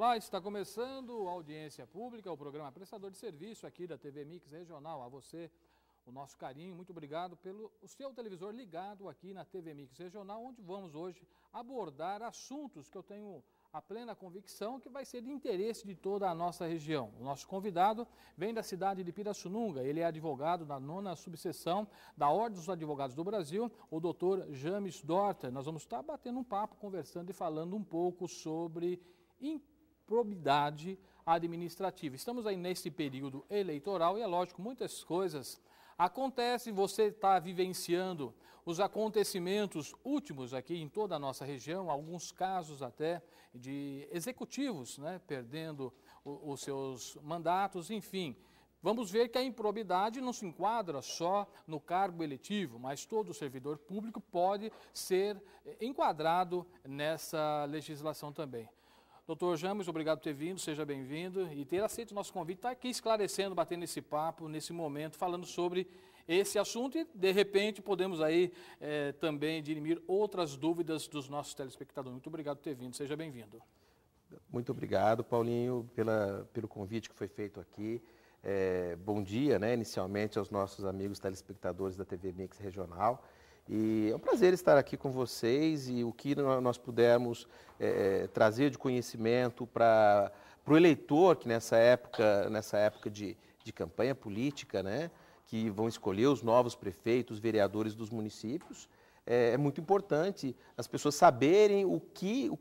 Olá, está começando a Audiência Pública, o programa prestador de serviço aqui da TV Mix Regional. A você, o nosso carinho, muito obrigado pelo seu televisor ligado aqui na TV Mix Regional, onde vamos hoje abordar assuntos que eu tenho a plena convicção que vai ser de interesse de toda a nossa região. O nosso convidado vem da cidade de Pirassununga, ele é advogado da 9ª subseção da Ordem dos Advogados do Brasil, o doutor James Dorta. Nós vamos estar batendo um papo, conversando e falando um pouco sobre improbidade administrativa. Estamos aí nesse período eleitoral e é lógico, muitas coisas acontecem, você está vivenciando os acontecimentos últimos aqui em toda a nossa região, alguns casos até de executivos, né, perdendo os seus mandatos, enfim. Vamos ver que a improbidade não se enquadra só no cargo eletivo, mas todo servidor público pode ser enquadrado nessa legislação também. Doutor James, obrigado por ter vindo, seja bem-vindo e ter aceito o nosso convite, estar aqui esclarecendo, batendo esse papo, nesse momento, falando sobre esse assunto e, de repente, podemos aí também dirimir outras dúvidas dos nossos telespectadores. Muito obrigado por ter vindo, seja bem-vindo. Muito obrigado, Paulinho, pelo convite que foi feito aqui. Bom dia, né, inicialmente, aos nossos amigos telespectadores da TV Mix Regional. E é um prazer estar aqui com vocês e o que nós pudermos trazer de conhecimento para o eleitor que nessa época de campanha política, né, que vão escolher os novos prefeitos, vereadores dos municípios, é muito importante as pessoas saberem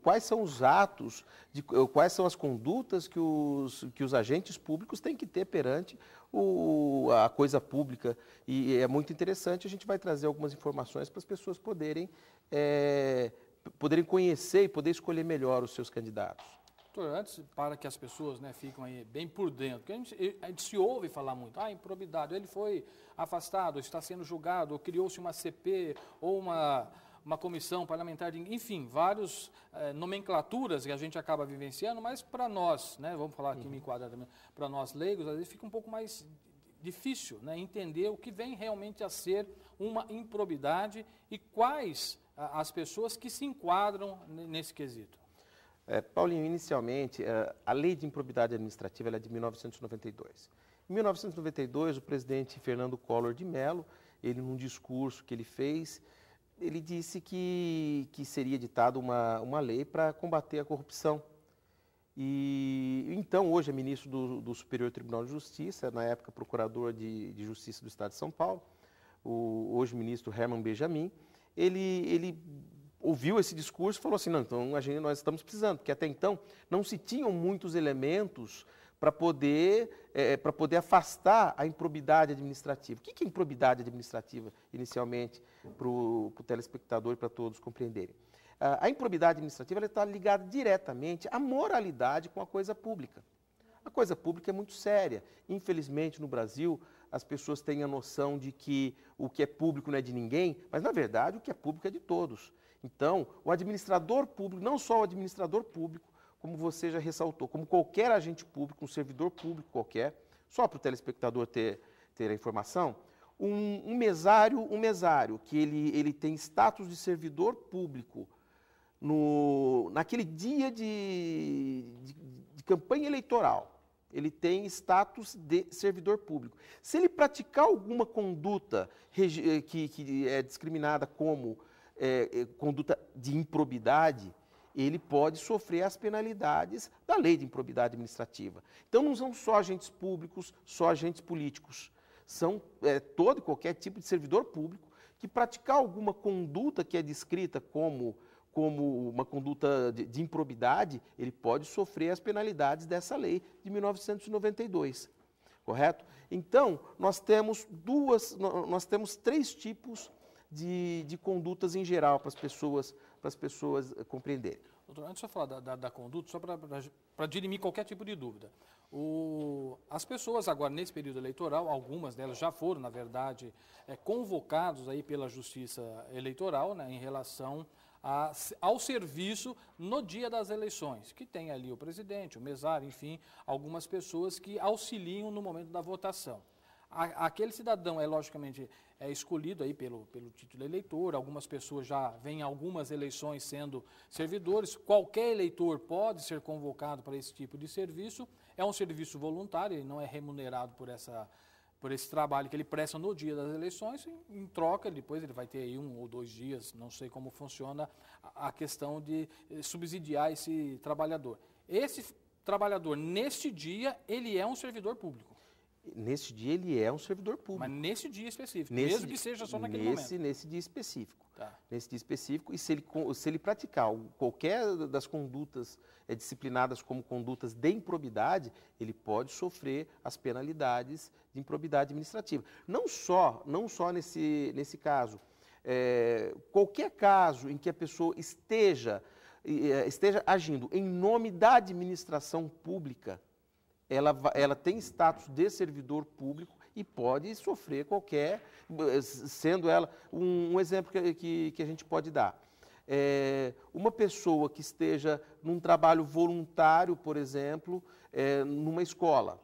quais são os atos, quais são as condutas que os agentes públicos têm que ter perante a coisa pública. E é muito interessante, a gente vai trazer algumas informações para as pessoas poderem conhecer e poder escolher melhor os seus candidatos. Doutor, antes, para que as pessoas, né, fiquem aí bem por dentro, porque a gente se ouve falar muito, improbidade, ele foi afastado, está sendo julgado, ou criou-se uma CP, ou uma comissão parlamentar, enfim, várias nomenclaturas que a gente acaba vivenciando, mas para nós, né, vamos falar aqui, me enquadrar também, para nós leigos, às vezes fica um pouco mais difícil, né, entender o que vem realmente a ser uma improbidade e quais as pessoas que se enquadram nesse quesito. Paulinho, inicialmente, a Lei de Improbidade Administrativa é de 1992. Em 1992, o presidente Fernando Collor de Mello, ele num discurso que ele fez, ele disse que seria editada uma lei para combater a corrupção. E então, hoje é ministro do Superior Tribunal de Justiça, na época procurador de Justiça do Estado de São Paulo, hoje ministro Herman Benjamin, ele ouviu esse discurso e falou assim, não, então nós estamos precisando, porque até então não se tinham muitos elementos para poder afastar a improbidade administrativa. O que é improbidade administrativa, inicialmente, para o telespectador e para todos compreenderem? A improbidade administrativa está ligada diretamente à moralidade com a coisa pública. A coisa pública é muito séria. Infelizmente, no Brasil, as pessoas têm a noção de que o que é público não é de ninguém, mas, na verdade, o que é público é de todos. Então, o administrador público, não só o administrador público, como você já ressaltou, como qualquer agente público, um servidor público qualquer, só para o telespectador ter a informação, um mesário que ele tem status de servidor público naquele dia de campanha eleitoral, ele tem status de servidor público. Se ele praticar alguma conduta que é discriminada como conduta de improbidade, ele pode sofrer as penalidades da Lei de Improbidade Administrativa. Então, não são só agentes públicos, só agentes políticos. São todo e qualquer tipo de servidor público que praticar alguma conduta que é descrita como uma conduta de improbidade, ele pode sofrer as penalidades dessa lei de 1992. Correto? Então, nós temos três tipos de condutas em geral para as pessoas compreenderem. Doutor, antes de eu falar da conduta, só para dirimir qualquer tipo de dúvida. As pessoas agora, nesse período eleitoral, algumas delas já foram, na verdade, convocados aí pela Justiça Eleitoral, né, em relação ao serviço no dia das eleições, que tem ali o presidente, o mesário, enfim, algumas pessoas que auxiliam no momento da votação. Aquele cidadão logicamente, escolhido aí pelo título eleitor, algumas pessoas já vêm algumas eleições sendo servidores, qualquer eleitor pode ser convocado para esse tipo de serviço, é um serviço voluntário, ele não é remunerado por esse trabalho que ele presta no dia das eleições, em troca, depois ele vai ter aí 1 ou 2 dias, não sei como funciona a questão de subsidiar esse trabalhador. Esse trabalhador, neste dia, ele é um servidor público. Nesse dia ele é um servidor público. Mas nesse dia específico, mesmo que seja só naquele momento. Nesse dia específico. Tá. Nesse dia específico, e se ele praticar qualquer das condutas disciplinadas como condutas de improbidade, ele pode sofrer as penalidades de improbidade administrativa. Não só nesse caso. Qualquer caso em que a pessoa esteja agindo em nome da administração pública, ela tem status de servidor público e pode sofrer qualquer, sendo ela um exemplo que a gente pode dar. Uma pessoa que esteja num trabalho voluntário, por exemplo, numa escola,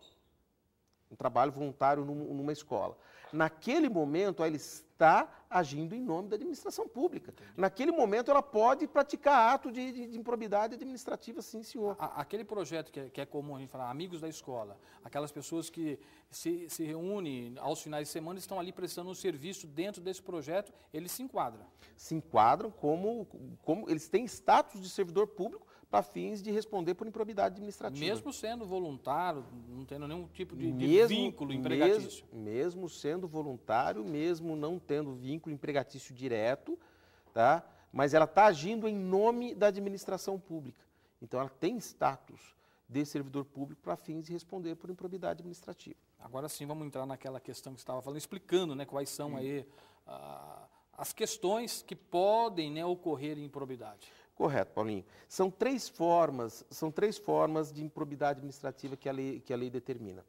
um trabalho voluntário numa escola. Naquele momento, ela está agindo em nome da administração pública. Entendi. Naquele momento, ela pode praticar ato de improbidade administrativa, sim, senhor. Aquele projeto que é comum a gente falar, amigos da escola, aquelas pessoas que se reúnem aos finais de semana, estão ali prestando um serviço dentro desse projeto, eles se enquadram? Se enquadram como eles têm status de servidor público, para fins de responder por improbidade administrativa. Mesmo sendo voluntário, não tendo nenhum tipo de vínculo empregatício? Mesmo sendo voluntário, mesmo não tendo vínculo empregatício direto, tá? Mas ela está agindo em nome da administração pública. Então, ela tem status de servidor público para fins de responder por improbidade administrativa. Agora sim, vamos entrar naquela questão que você estava falando, explicando, né, quais são aí as questões que podem, né, ocorrer em improbidade. Correto, Paulinho. São três formas de improbidade administrativa que a lei determina.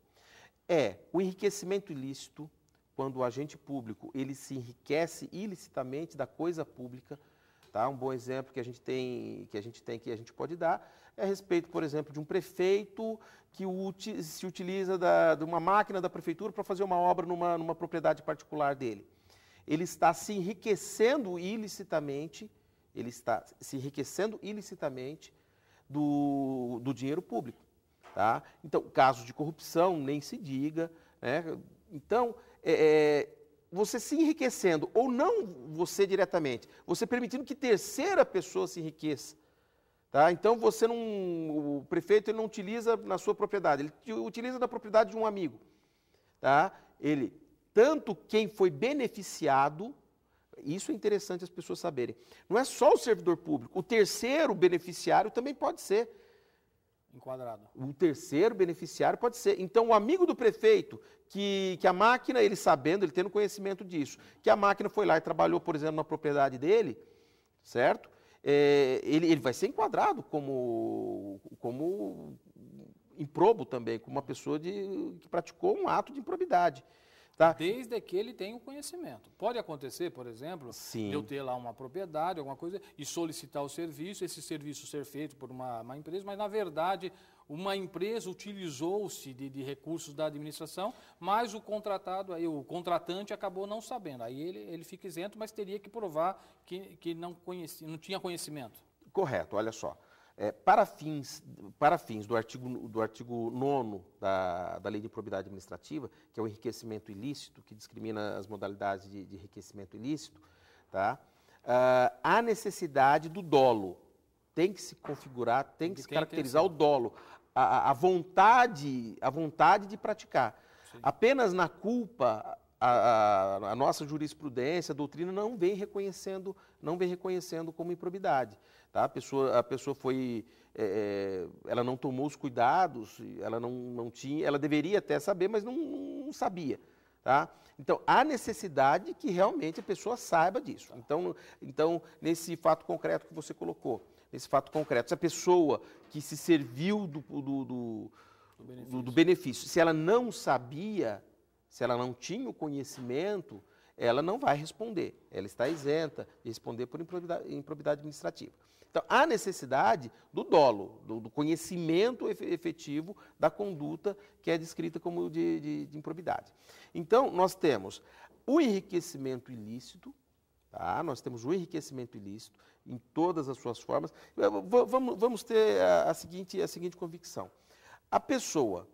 O enriquecimento ilícito, quando o agente público ele se enriquece ilicitamente da coisa pública, tá? Um bom exemplo que a gente pode dar é a respeito, por exemplo, de um prefeito que se utiliza de uma máquina da prefeitura para fazer uma obra numa propriedade particular dele. Ele está se enriquecendo ilicitamente do dinheiro público. Tá? Então, casos de corrupção, nem se diga. Né? Então, você se enriquecendo, ou não você diretamente, você permitindo que terceira pessoa se enriqueça. Tá? Então, o prefeito ele não utiliza na sua propriedade, ele utiliza na propriedade de um amigo. Tá? Tanto quem foi beneficiado, isso é interessante as pessoas saberem. Não é só o servidor público, o terceiro beneficiário também pode ser enquadrado. O terceiro beneficiário pode ser. Então, o amigo do prefeito, que a máquina, ele sabendo, ele tendo conhecimento disso, que a máquina foi lá e trabalhou, por exemplo, na propriedade dele, certo? Ele vai ser enquadrado como improbo também, como uma pessoa que praticou um ato de improbidade. Tá? Desde que ele tenha o conhecimento. Pode acontecer, por exemplo, de eu ter lá uma propriedade, alguma coisa, e solicitar o serviço, esse serviço ser feito por uma empresa, mas, na verdade, uma empresa utilizou-se de recursos da administração, mas o contratante acabou não sabendo. Aí ele fica isento, mas teria que provar que não tinha conhecimento. Correto, olha só. Para fins do artigo 9º da Lei de Improbidade Administrativa, que é o enriquecimento ilícito, que discrimina as modalidades de enriquecimento ilícito, tá? Há necessidade do dolo. Tem que se configurar, tem que se caracterizar o dolo, a vontade de praticar. Sim. Apenas na culpa, a nossa jurisprudência, a doutrina não vem reconhecendo como improbidade. Tá? A pessoa foi, ela não tomou os cuidados, ela não tinha, ela deveria até saber, mas não sabia. Tá? Então, há necessidade que realmente a pessoa saiba disso. Então, nesse fato concreto que você colocou, se a pessoa que se serviu do benefício, se ela não sabia, se ela não tinha o conhecimento, ela não vai responder, ela está isenta de responder por improbidade administrativa. Então, há necessidade do dolo, do conhecimento efetivo da conduta que é descrita como de improbidade. Então, nós temos o enriquecimento ilícito, tá? Nós temos o enriquecimento ilícito em todas as suas formas. Vamos ter a seguinte convicção. A pessoa,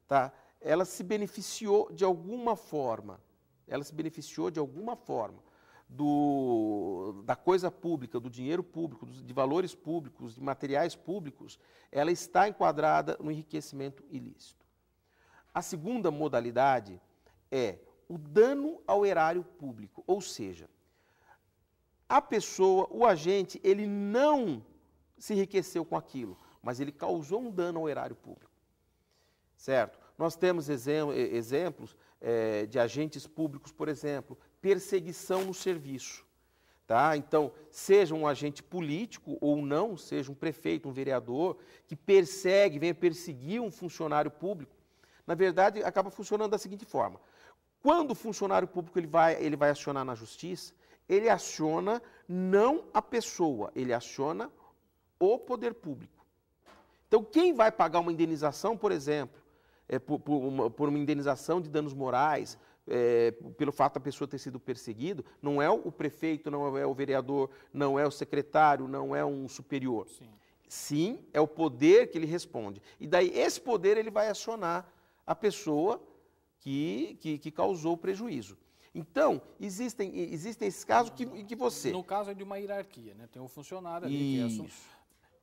tá? Ela se beneficiou de alguma forma, da coisa pública, do dinheiro público, de valores públicos, de materiais públicos, ela está enquadrada no enriquecimento ilícito. A segunda modalidade é o dano ao erário público, ou seja, a pessoa, o agente, ele não se enriqueceu com aquilo, mas ele causou um dano ao erário público, certo? Nós temos exemplos de agentes públicos, por exemplo, perseguição no serviço. Tá? Então, seja um agente político ou não, seja um prefeito, um vereador, que venha perseguir um funcionário público, na verdade, acaba funcionando da seguinte forma. Quando o funcionário público ele vai acionar na justiça, ele aciona não a pessoa, ele aciona o poder público. Então, quem vai pagar uma indenização, por exemplo, por uma indenização de danos morais, pelo fato da pessoa ter sido perseguido, não é o prefeito, não é o vereador, não é o secretário, não é um superior. Sim, é o poder que ele responde. E daí esse poder ele vai acionar a pessoa que causou o prejuízo. Então, existem esses casos que você... No caso é de uma hierarquia, né? Tem um funcionário ali que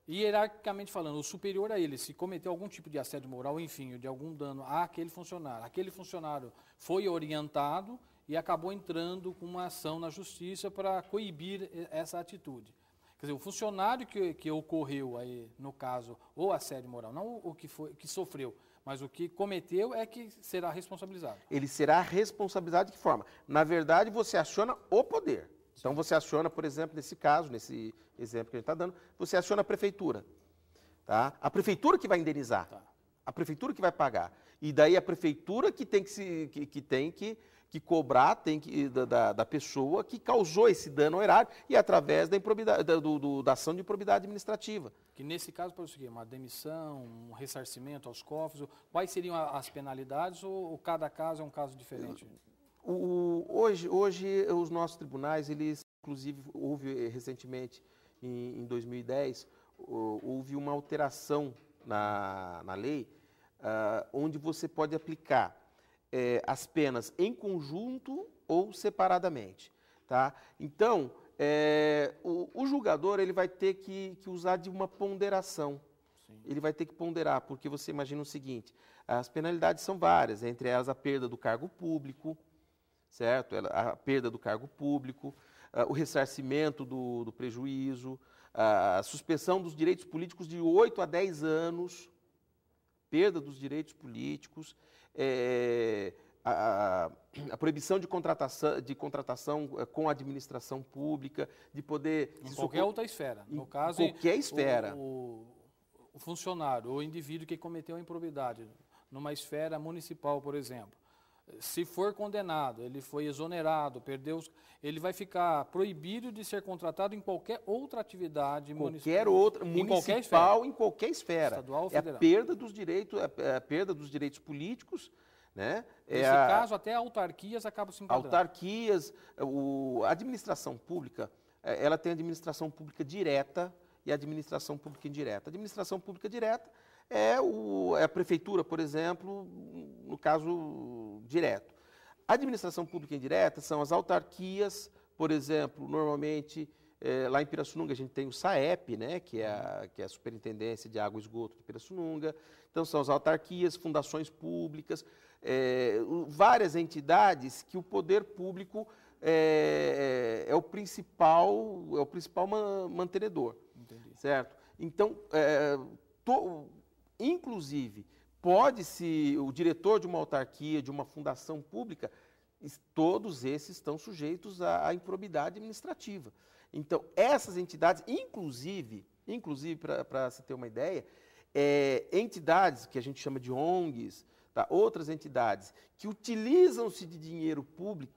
hierarquicamente falando, o superior a ele, se cometeu algum tipo de assédio moral, enfim, de algum dano aquele funcionário foi orientado e acabou entrando com uma ação na justiça para coibir essa atitude. Quer dizer, o funcionário que ocorreu aí, no caso, o assédio moral, não o que sofreu, mas o que cometeu é que será responsabilizado. Ele será responsabilizado de que forma? Na verdade, você aciona o poder. Então, você aciona, por exemplo, nesse caso, nesse exemplo que a gente está dando, você aciona a prefeitura. Tá? A prefeitura que vai indenizar, a prefeitura que vai pagar. E daí a prefeitura que tem que cobrar da pessoa que causou esse dano ao erário e através da ação de improbidade administrativa. Que nesse caso pode ser uma demissão, um ressarcimento aos cofres, quais seriam as penalidades ou cada caso é um caso diferente? Hoje, os nossos tribunais, eles, inclusive, houve recentemente, em 2010, houve uma alteração na lei, onde você pode aplicar as penas em conjunto ou separadamente. Tá? Então, o julgador ele vai ter que usar de uma ponderação. Sim. Ele vai ter que ponderar, porque você imagina o seguinte, as penalidades são várias, entre elas a perda do cargo público, certo? A perda do cargo público, o ressarcimento do prejuízo, a suspensão dos direitos políticos de 8 a 10 anos, perda dos direitos políticos, a proibição de contratação com a administração pública, de poder... Em qualquer outra esfera. No caso, qualquer esfera. O funcionário, o indivíduo que cometeu a improbidade, numa esfera municipal, por exemplo, se for condenado, ele foi exonerado, ele vai ficar proibido de ser contratado em qualquer outra atividade municipal, em qualquer esfera. Estadual ou federal. A perda dos direitos políticos, né? Nesse caso, até autarquias acabam se enquadrando. Autarquias, a administração pública, ela tem a administração pública direta e a administração pública indireta. A administração pública direta é a prefeitura, por exemplo, no caso direto. A administração pública indireta são as autarquias, por exemplo, normalmente, lá em Pirassununga a gente tem o SAEP, né, que é a Superintendência de Água e Esgoto de Pirassununga. Então são as autarquias, fundações públicas, várias entidades que o poder público é o principal mantenedor. Entendi. Certo? Então, inclusive, o diretor de uma autarquia, de uma fundação pública, todos esses estão sujeitos à improbidade administrativa. Então, essas entidades, inclusive para se ter uma ideia, entidades que a gente chama de ONGs, tá? Outras entidades que utilizam-se de dinheiro público,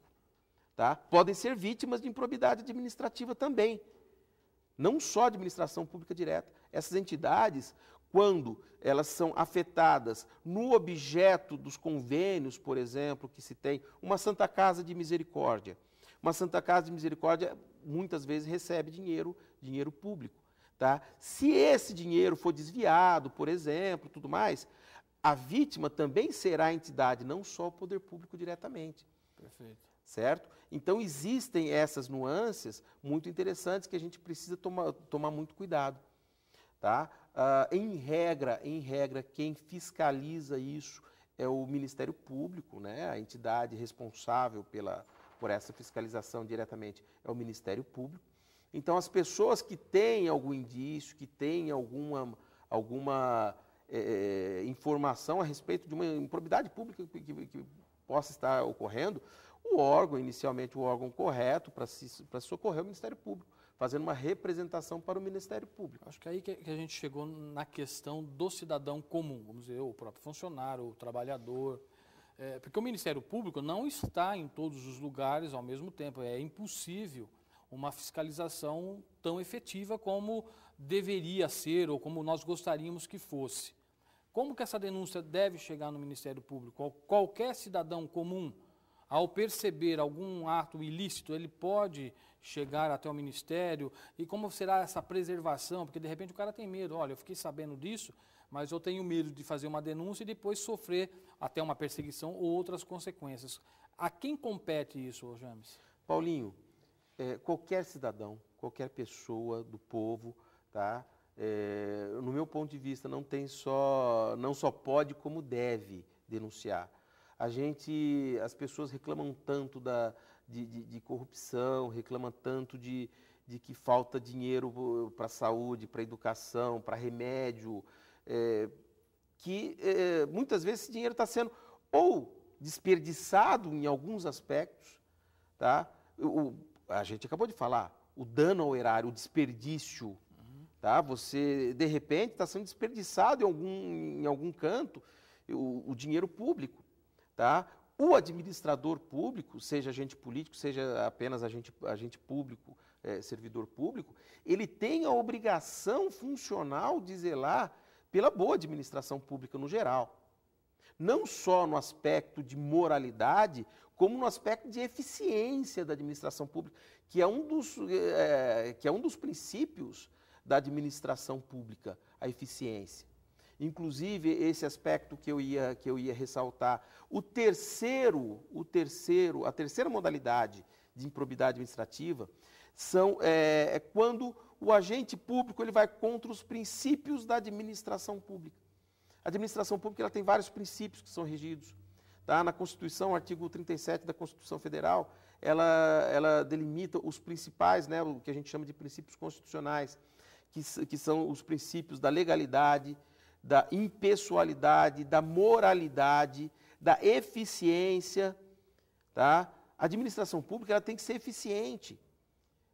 tá? Podem ser vítimas de improbidade administrativa também. Não só administração pública direta. Essas entidades, quando elas são afetadas no objeto dos convênios, por exemplo, que se tem, uma Santa Casa de Misericórdia. Uma Santa Casa de Misericórdia muitas vezes recebe dinheiro público. Tá? Se esse dinheiro for desviado, por exemplo, tudo mais, a vítima também será a entidade, não só o poder público diretamente. Perfeito. Certo? Então, existem essas nuances muito interessantes que a gente precisa tomar muito cuidado. Tá? Em regra, quem fiscaliza isso é o Ministério Público, né? A entidade responsável por essa fiscalização diretamente é o Ministério Público. Então, as pessoas que têm algum indício, que têm alguma informação a respeito de uma improbidade pública que possa estar ocorrendo, o órgão, inicialmente o órgão correto para socorrer é o Ministério Público, fazendo uma representação para o Ministério Público. Acho que é aí que a gente chegou na questão do cidadão comum, vamos dizer, o próprio funcionário, o trabalhador, porque o Ministério Público não está em todos os lugares ao mesmo tempo, é impossível uma fiscalização tão efetiva como deveria ser ou como nós gostaríamos que fosse. Como que essa denúncia deve chegar no Ministério Público? Qualquer cidadão comum, ao perceber algum ato ilícito, ele pode chegar até o Ministério? E como será essa preservação? Porque, de repente, o cara tem medo. Olha, eu fiquei sabendo disso, mas eu tenho medo de fazer uma denúncia e depois sofrer até uma perseguição ou outras consequências. A quem compete isso, James? Paulinho, qualquer cidadão, qualquer pessoa do povo, tá? No meu ponto de vista, não só pode, como deve denunciar. As pessoas reclamam tanto de corrupção, reclamam tanto de que falta dinheiro para a saúde, para a educação, para remédio, que muitas vezes esse dinheiro está sendo ou desperdiçado em alguns aspectos, tá? A gente acabou de falar, o dano ao erário, o desperdício, tá? Você, de repente, está sendo desperdiçado em algum canto o dinheiro público. Tá? O administrador público, seja agente político, seja apenas agente público, servidor público, ele tem a obrigação funcional de zelar pela boa administração pública no geral. Não só no aspecto de moralidade, como no aspecto de eficiência da administração pública, que é um dos princípios da administração pública, a eficiência. Inclusive, esse aspecto que eu ia ressaltar, a terceira modalidade de improbidade administrativa é quando o agente público ele vai contra os princípios da administração pública. A administração pública ela tem vários princípios que são regidos. Tá? Na Constituição, artigo 37 da Constituição Federal, ela delimita os principais, né, o que a gente chama de princípios constitucionais, que são os princípios da legalidade, da impessoalidade, da moralidade, da eficiência. Tá? A administração pública ela tem que ser eficiente.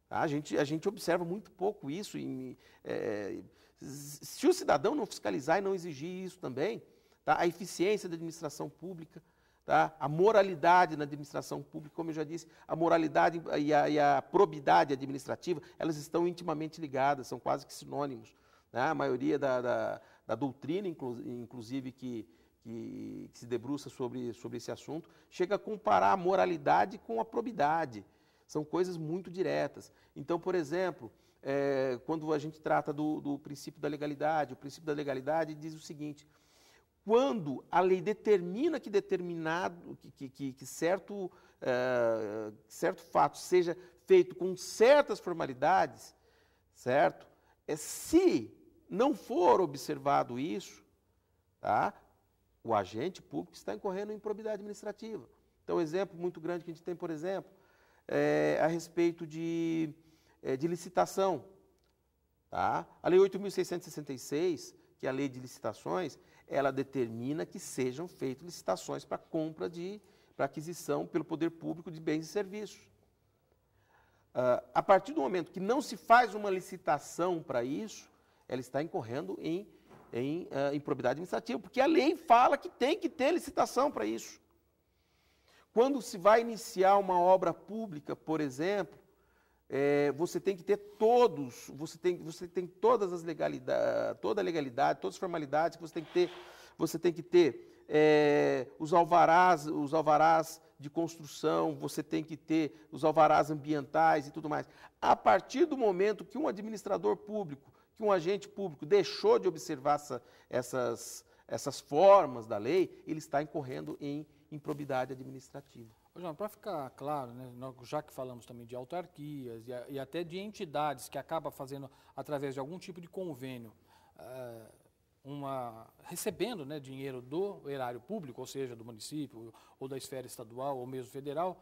Tá? A gente observa muito pouco isso. Se o cidadão não fiscalizar e não exigir isso também, tá? A eficiência da administração pública, tá? A moralidade na administração pública, como eu já disse, a moralidade e a probidade administrativa, elas estão intimamente ligadas, são quase que sinônimos. Né? A maioria da doutrina, inclusive, que se debruça sobre esse assunto, chega a comparar a moralidade com a probidade. São coisas muito diretas. Então, por exemplo, quando a gente trata do princípio da legalidade, o princípio da legalidade diz o seguinte: quando a lei determina que certo fato seja feito com certas formalidades, certo? Se não for observado isso, tá? O agente público está incorrendo em improbidade administrativa. Então, um exemplo muito grande que a gente tem, por exemplo, a respeito de licitação. Tá? A Lei 8.666, que é a Lei de Licitações, ela determina que sejam feitas licitações para compra para aquisição pelo poder público de bens e serviços. A partir do momento que não se faz uma licitação para isso, ela está incorrendo em improbidade administrativa, porque a lei fala que tem que ter licitação para isso. Quando se vai iniciar uma obra pública, por exemplo, você tem que ter você tem todas as legalidades, toda a legalidade, todas as formalidades que você tem que ter os alvarás de construção, você tem que ter os alvarás ambientais e tudo mais. A partir do momento que um administrador público, que um agente público deixou de observar essas formas da lei, ele está incorrendo em improbidade administrativa. João, para ficar claro, né, já que falamos também de autarquias e até de entidades que acabam fazendo, através de algum tipo de convênio, recebendo, né, dinheiro do erário público, ou seja, do município, ou da esfera estadual, ou mesmo federal,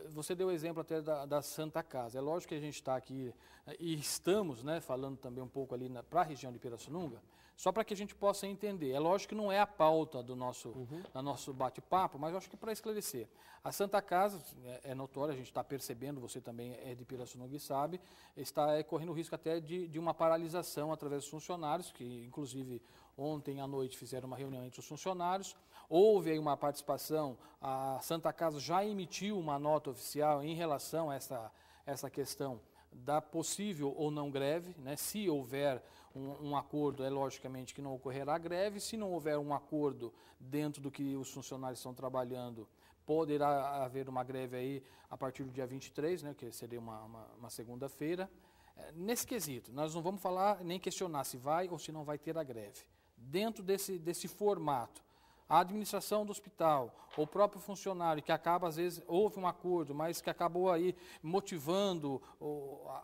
você deu o exemplo até da Santa Casa. É lógico que a gente está aqui e estamos, né, falando também um pouco ali para a região de Pirassununga, só para que a gente possa entender. É lógico que não é a pauta do nosso bate-papo, mas eu acho que para esclarecer. A Santa Casa, é notória, a gente está percebendo, você também é de Pirassununga e sabe, está correndo o risco até de uma paralisação através dos funcionários, que inclusive ontem à noite fizeram uma reunião entre os funcionários. Houve aí uma participação, a Santa Casa já emitiu uma nota oficial em relação a essa questão da possível ou não greve, né? Se houver um acordo, é logicamente que não ocorrerá greve. Se não houver um acordo dentro do que os funcionários estão trabalhando, poderá haver uma greve aí a partir do dia 23, né? Que seria uma segunda-feira. Nesse quesito, nós não vamos falar nem questionar se vai ou se não vai ter a greve. Dentro desse formato, a administração do hospital, ou o próprio funcionário, que acaba, às vezes, houve um acordo, mas que acabou aí motivando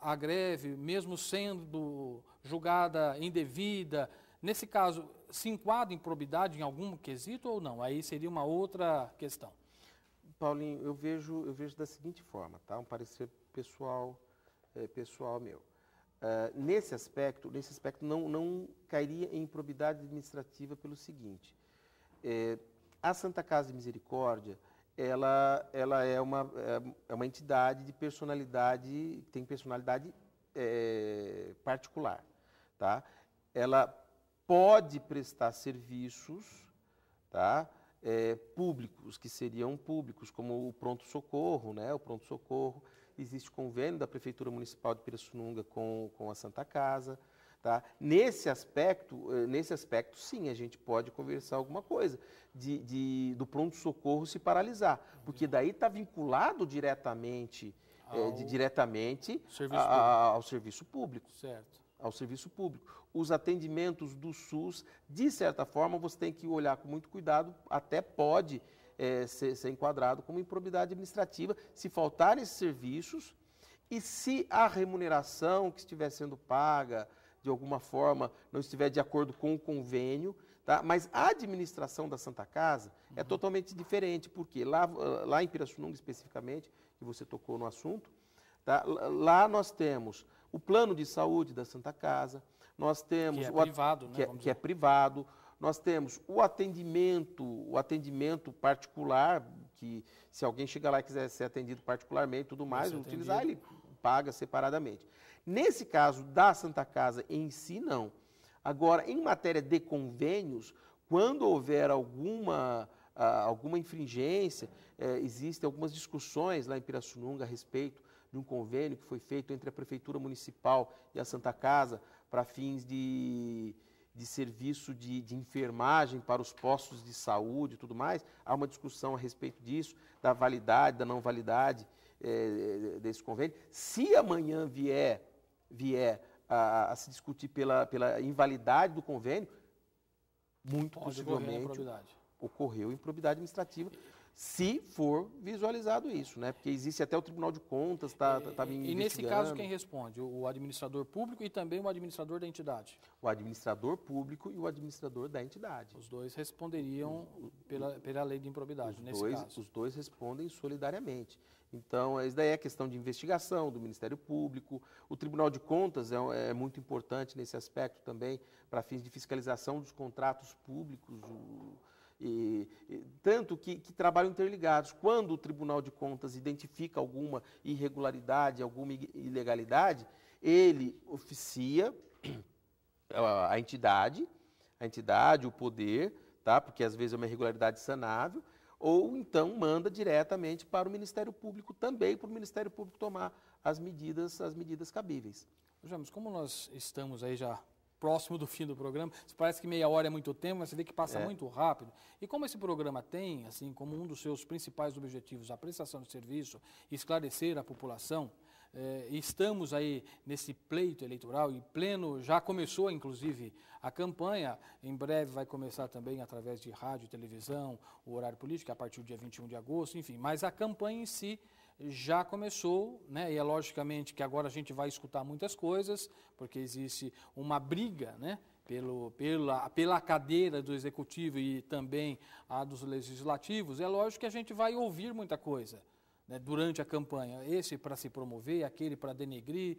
a greve, mesmo sendo julgada indevida, nesse caso, se enquadra em improbidade em algum quesito ou não? Aí seria uma outra questão. Paulinho, eu vejo da seguinte forma, tá? Um parecer pessoal meu. Nesse aspecto não cairia em improbidade administrativa pelo seguinte. A Santa Casa de Misericórdia, ela é uma entidade de personalidade, tem personalidade particular, tá? Ela pode prestar serviços, tá? Públicos, que seriam públicos, como o pronto-socorro, né? O pronto-socorro, existe convênio da Prefeitura Municipal de Pirassununga com a Santa Casa. Tá? Nesse aspecto, sim, a gente pode conversar alguma coisa do pronto-socorro se paralisar, porque daí está vinculado diretamente ao serviço público. Certo. Ao serviço público. Os atendimentos do SUS, de certa forma, você tem que olhar com muito cuidado, até pode ser enquadrado como improbidade administrativa, se faltarem esses serviços e se a remuneração que estiver sendo paga, de alguma forma, não estiver de acordo com o convênio, tá? Mas a administração da Santa Casa é totalmente diferente, porque lá em Pirassununga, especificamente, que você tocou no assunto, tá? Lá nós temos o plano de saúde da Santa Casa, nós temos privado, né? que é privado, nós temos o atendimento particular, que se alguém chegar lá e quiser ser atendido particularmente, tudo mais, utilizar, ele paga separadamente. Nesse caso da Santa Casa em si, não. Agora, em matéria de convênios, quando houver alguma infringência, existem algumas discussões lá em Pirassununga a respeito de um convênio que foi feito entre a Prefeitura Municipal e a Santa Casa para fins de serviço de enfermagem para os postos de saúde e tudo mais. Há uma discussão a respeito disso, da validade, da não validade desse convênio. Se amanhã vier a se discutir pela invalidade do convênio, muito possivelmente ocorreu improbidade administrativa, se for visualizado isso, né? Porque existe até o Tribunal de Contas, está investigando. E nesse caso, quem responde? O administrador público e também o administrador da entidade? O administrador público e o administrador da entidade. Os dois responderiam pela lei de improbidade, nesse caso. Os dois respondem solidariamente. Então, isso daí é questão de investigação do Ministério Público. O Tribunal de Contas é muito importante nesse aspecto também, para fins de fiscalização dos contratos públicos, tanto que trabalham interligados. Quando o Tribunal de Contas identifica alguma irregularidade, alguma ilegalidade, ele oficia a entidade, o poder, tá? Porque às vezes é uma irregularidade sanável, ou então manda diretamente para o Ministério Público também, para o Ministério Público tomar as medidas cabíveis. James, como nós estamos aí já próximo do fim do programa, parece que meia hora é muito tempo, mas você vê que passa muito rápido. E como esse programa tem, assim, como um dos seus principais objetivos a prestação de serviço, esclarecer a população, estamos aí nesse pleito eleitoral em pleno, já começou inclusive a campanha, em breve vai começar também através de rádio e televisão, o horário político, a partir do dia 21 de agosto, enfim, mas a campanha em si já começou, né? E é logicamente que agora a gente vai escutar muitas coisas, porque existe uma briga, né? Pela cadeira do Executivo e também a dos Legislativos, é lógico que a gente vai ouvir muita coisa, né, durante a campanha, esse para se promover, aquele para denegrir.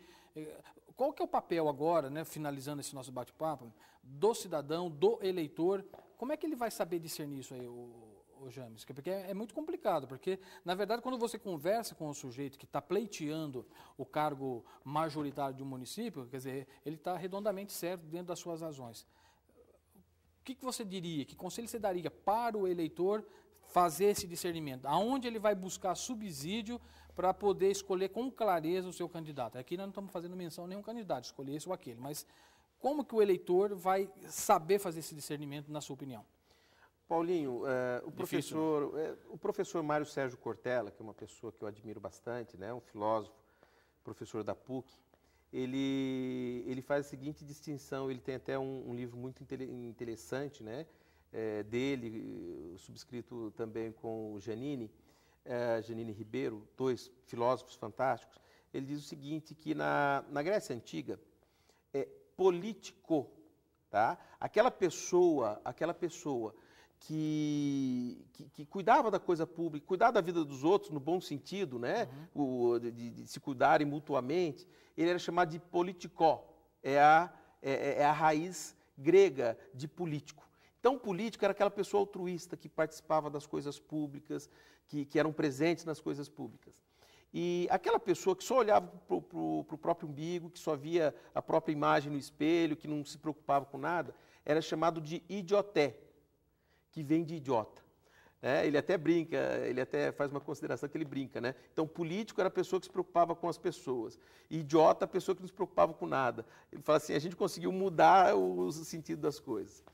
Qual que é o papel agora, né, finalizando esse nosso bate-papo, do cidadão, do eleitor? Como é que ele vai saber discernir isso aí, o James? Porque é muito complicado, porque, na verdade, quando você conversa com o sujeito que está pleiteando o cargo majoritário de um município, quer dizer, ele está redondamente certo dentro das suas razões. O que você diria, que conselho você daria para o eleitor fazer esse discernimento? Aonde ele vai buscar subsídio para poder escolher com clareza o seu candidato? Aqui nós não estamos fazendo menção a nenhum candidato, escolher esse ou aquele, mas como que o eleitor vai saber fazer esse discernimento, na sua opinião? Paulinho, o professor Mário Sérgio Cortella, que é uma pessoa que eu admiro bastante, né, um filósofo, professor da PUC, ele faz a seguinte distinção, ele tem até um livro muito interessante, né, dele, subscrito também com o Janine Ribeiro, dois filósofos fantásticos. Ele diz o seguinte, que na Grécia Antiga, político, tá? Aquela pessoa que cuidava da coisa pública, cuidava da vida dos outros no bom sentido, né? De se cuidarem mutuamente, ele era chamado de politikó, é a raiz grega de político. Então, político era aquela pessoa altruísta que participava das coisas públicas, que eram presentes nas coisas públicas. E aquela pessoa que só olhava para o próprio umbigo, que só via a própria imagem no espelho, que não se preocupava com nada, era chamado de idioté, que vem de idiota. Ele até brinca, ele até faz uma consideração que ele brinca, né? Então, político era a pessoa que se preocupava com as pessoas. E idiota, a pessoa que não se preocupava com nada. Ele fala assim, a gente conseguiu mudar o sentido das coisas.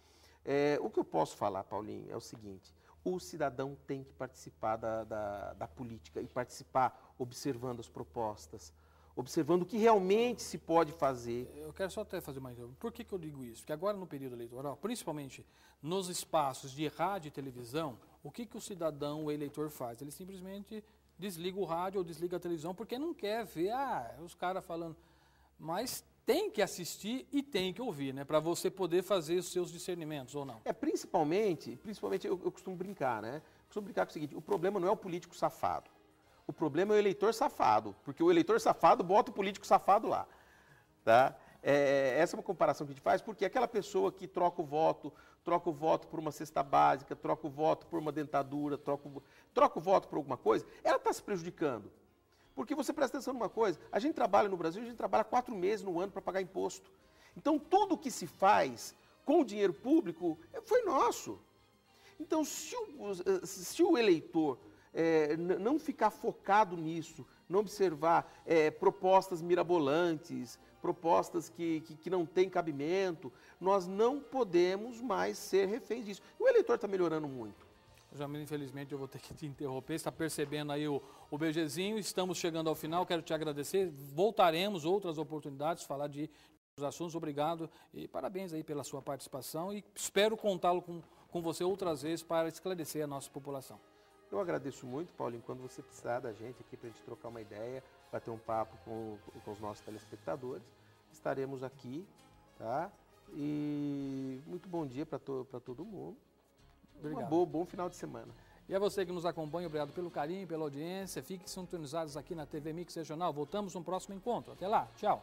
O que eu posso falar, Paulinho, é o seguinte, o cidadão tem que participar da política e participar observando as propostas, observando o que realmente se pode fazer. Eu quero só até fazer mais. Por que eu digo isso? Porque agora no período eleitoral, principalmente nos espaços de rádio e televisão, o que o cidadão, o eleitor faz? Ele simplesmente desliga o rádio ou desliga a televisão porque não quer ver os caras falando. Mas tem que assistir e tem que ouvir, né? Para você poder fazer os seus discernimentos, ou não? Principalmente eu costumo brincar, né? Costumo brincar com o seguinte, o problema não é o político safado. O problema é o eleitor safado, porque o eleitor safado bota o político safado lá. Tá? Essa é uma comparação que a gente faz, porque aquela pessoa que troca o voto por uma cesta básica, troca o voto por uma dentadura, troca o voto por alguma coisa, ela está se prejudicando. Porque você presta atenção numa coisa, a gente trabalha no Brasil, a gente trabalha 4 meses no ano para pagar imposto. Então, tudo que se faz com o dinheiro público foi nosso. Então, se o eleitor não ficar focado nisso, não observar propostas mirabolantes, propostas que não têm cabimento, nós não podemos mais ser reféns disso. O eleitor está melhorando muito. Jamil, infelizmente eu vou ter que te interromper, você está percebendo aí o BGzinho, estamos chegando ao final, quero te agradecer, voltaremos outras oportunidades, falar de outros assuntos, obrigado e parabéns aí pela sua participação e espero contá-lo com você outras vezes para esclarecer a nossa população. Eu agradeço muito, Paulinho, quando você precisar da gente aqui para a gente trocar uma ideia, bater um papo com os nossos telespectadores, estaremos aqui, tá? E muito bom dia para todo mundo. Obrigado. Bom final de semana. E a você que nos acompanha, obrigado pelo carinho, pela audiência. Fiquem sintonizados aqui na TV Mix Regional. Voltamos no próximo encontro. Até lá. Tchau.